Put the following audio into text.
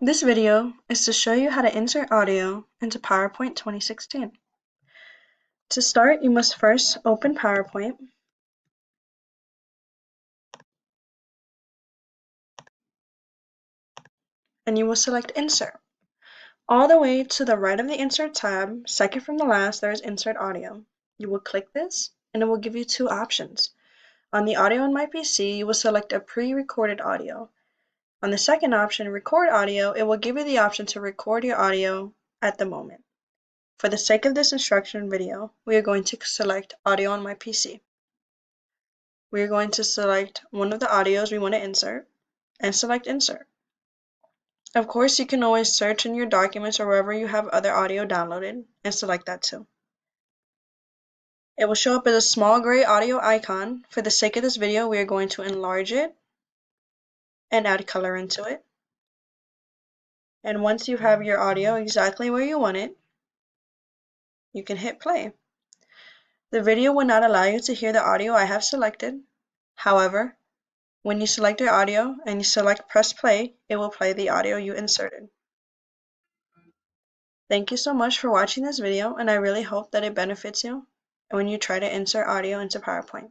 This video is to show you how to insert audio into PowerPoint 2016. To start, you must first open PowerPoint and you will select Insert. All the way to the right of the Insert tab, second from the last, there is Insert Audio. You will click this and it will give you two options. On the audio on my PC, you will select a pre-recorded audio. On the second option, Record Audio, it will give you the option to record your audio at the moment. For the sake of this instruction video, we are going to select Audio on my PC. We are going to select one of the audios we want to insert and select Insert. Of course, you can always search in your documents or wherever you have other audio downloaded and select that too. It will show up as a small gray audio icon. For the sake of this video, we are going to enlarge it and add color into it. And once you have your audio exactly where you want it, you can hit play. The video will not allow you to hear the audio I have selected. However, when you select your audio and you select press play, it will play the audio you inserted. Thank you so much for watching this video, and I really hope that it benefits you when you try to insert audio into PowerPoint.